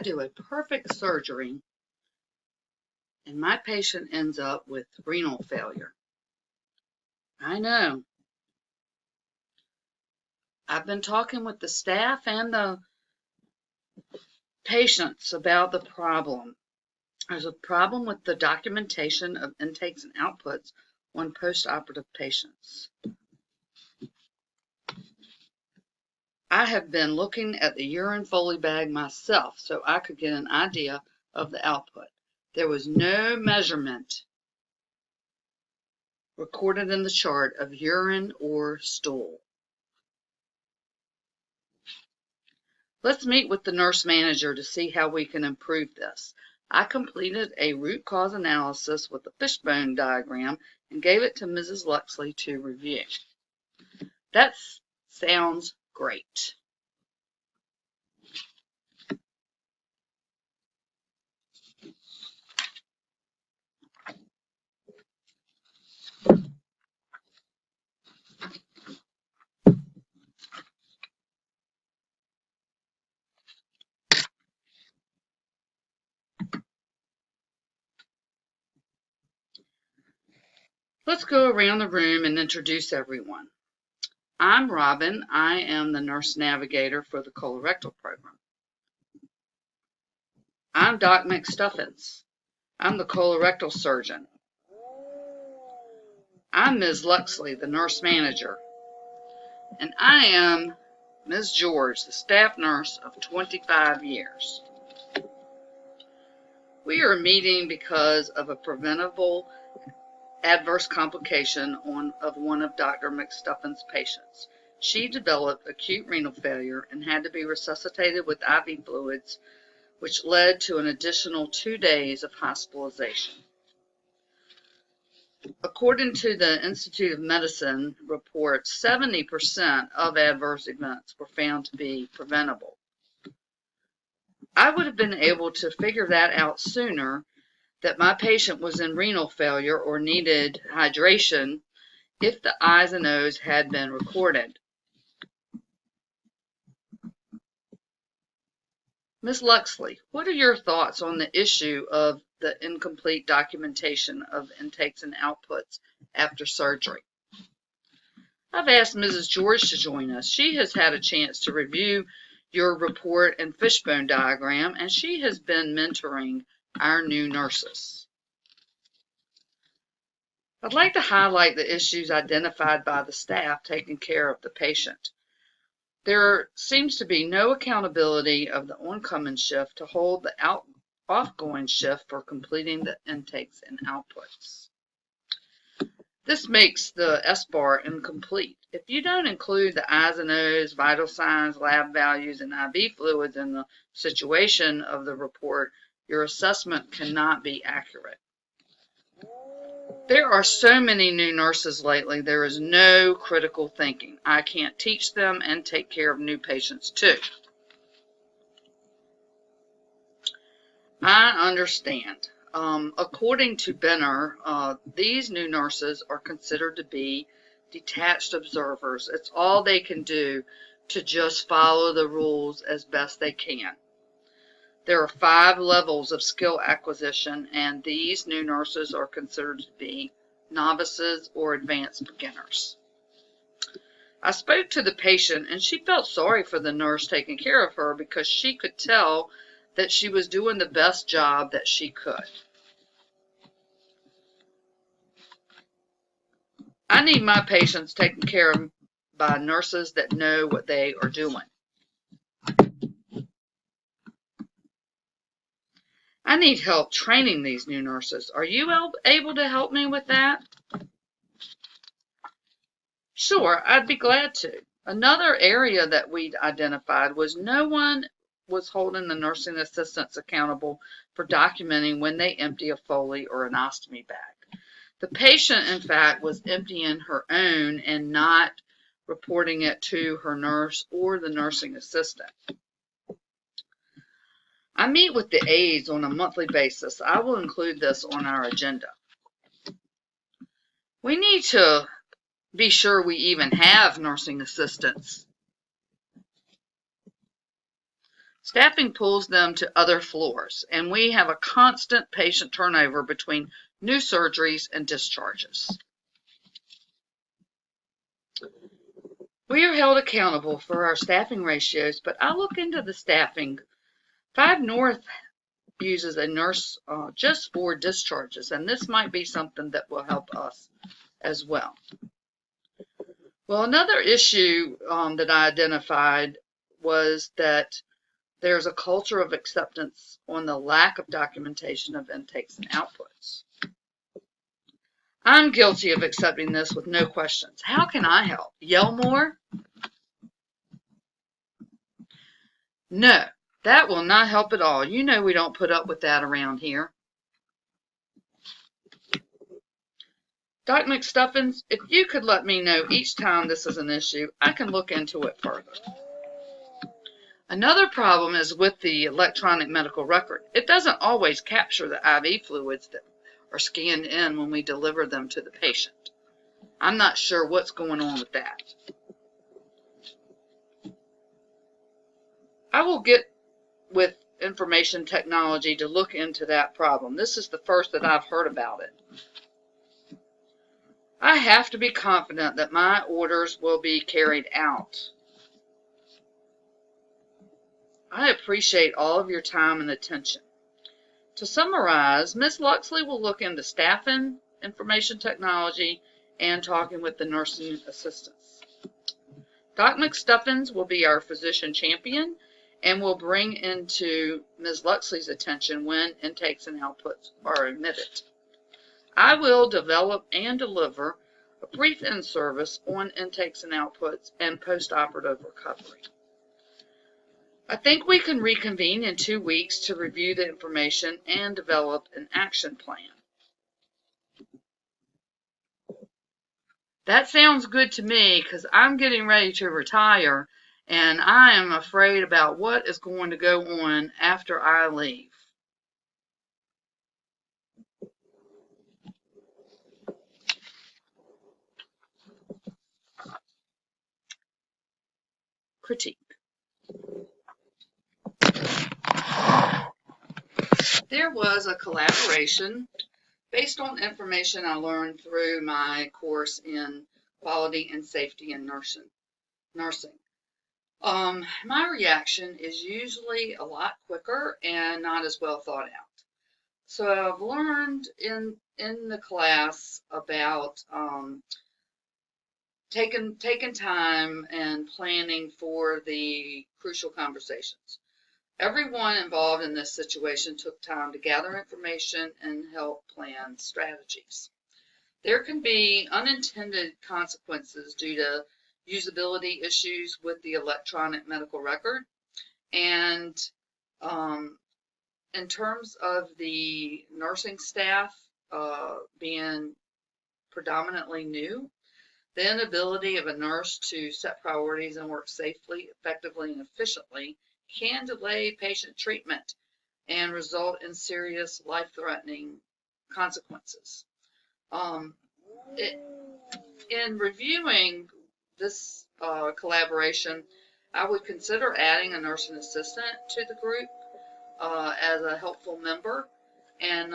do a perfect surgery and my patient ends up with renal failure. I know. I've been talking with the staff and the patients about the problem. There's a problem with the documentation of intakes and outputs on post-operative patients. I have been looking at the urine Foley bag myself so I could get an idea of the output. There was no measurement recorded in the chart of urine or stool. Let's meet with the nurse manager to see how we can improve this. I completed a root cause analysis with a fishbone diagram and gave it to Mrs. Luxley to review. That sounds great. Let's go around the room and introduce everyone. I'm Robin. I am the nurse navigator for the colorectal program. I'm Doc McStuffins. I'm the colorectal surgeon. I'm Ms. Luxley, the nurse manager. And I am Ms. George, the staff nurse of 25 years. We are meeting because of a preventable adverse complication of one of Dr. McStuffins' patients. She developed acute renal failure and had to be resuscitated with IV fluids, which led to an additional 2 days of hospitalization. According to the Institute of Medicine report, 70% of adverse events were found to be preventable. I would have been able to figure that out sooner, that my patient was in renal failure or needed hydration, if the I's and O's had been recorded. Ms. Luxley, what are your thoughts on the issue of the incomplete documentation of intakes and outputs after surgery? I've asked Mrs. George to join us. She has had a chance to review your report and fishbone diagram, and she has been mentoring our new nurses. I'd like to highlight the issues identified by the staff taking care of the patient. There seems to be no accountability of the oncoming shift to hold the outgoing shift for completing the intakes and outputs. This makes the SBAR incomplete. If you don't include the I's and O's, vital signs, lab values, and IV fluids in the situation of the report, your assessment cannot be accurate. There are so many new nurses lately, there is no critical thinking. I can't teach them and take care of new patients too. I understand. According to Benner, these new nurses are considered to be detached observers. It's all they can do to just follow the rules as best they can. There are 5 levels of skill acquisition, and these new nurses are considered to be novices or advanced beginners. I spoke to the patient, and she felt sorry for the nurse taking care of her because she could tell that she was doing the best job that she could. I need my patients taken care of by nurses that know what they are doing. I need help training these new nurses. Are you able to help me with that? Sure, I'd be glad to. Another area that we'd identified was no one was holding the nursing assistants accountable for documenting when they empty a Foley or an ostomy bag. The patient, in fact, was emptying her own and not reporting it to her nurse or the nursing assistant. I meet with the aides on a monthly basis. I will include this on our agenda. We need to be sure we even have nursing assistants. Staffing pulls them to other floors, and we have a constant patient turnover between new surgeries and discharges. We are held accountable for our staffing ratios, but I look into the staffing. 5 North uses a nurse just for discharges, and this might be something that will help us as well. Well, another issue that I identified was that there's a culture of acceptance on the lack of documentation of intakes and outputs. I'm guilty of accepting this with no questions. How can I help? Yell more? No, that will not help at all. You know we don't put up with that around here. Doc McStuffins, if you could let me know each time this is an issue, I can look into it further. Another problem is with the electronic medical record. It doesn't always capture the IV fluids that are scanned in when we deliver them to the patient. I'm not sure what's going on with that. I will get with information technology to look into that problem. This is the first that I've heard about it. I have to be confident that my orders will be carried out. I appreciate all of your time and attention. To summarize, Ms. Luxley will look into staffing, information technology, and talking with the nursing assistants. Doc McStuffins will be our physician champion and will bring into Ms. Luxley's attention when intakes and outputs are omitted. I will develop and deliver a brief in-service on intakes and outputs and post-operative recovery. I think we can reconvene in 2 weeks to review the information and develop an action plan. That sounds good to me because I'm getting ready to retire and I am afraid about what is going to go on after I leave. Critique. There was a collaboration based on information I learned through my course in quality and safety in nursing. My reaction is usually a lot quicker and not as well thought out. So I've learned in the class about taking time and planning for the crucial conversations. Everyone involved in this situation took time to gather information and help plan strategies. There can be unintended consequences due to usability issues with the electronic medical record. And in terms of the nursing staff being predominantly new, the inability of a nurse to set priorities and work safely, effectively, and efficiently can delay patient treatment and result in serious life-threatening consequences. In reviewing this collaboration, I would consider adding a nursing assistant to the group as a helpful member. And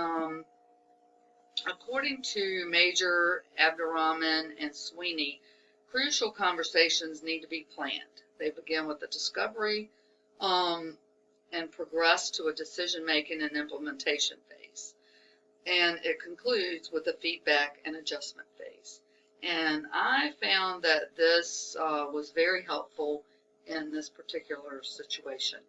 according to Major, Abderrahman, and Sweeney, crucial conversations need to be planned. They begin with the discovery and progress to a decision-making and implementation phase. And it concludes with a feedback and adjustment phase. And I found that this was very helpful in this particular situation.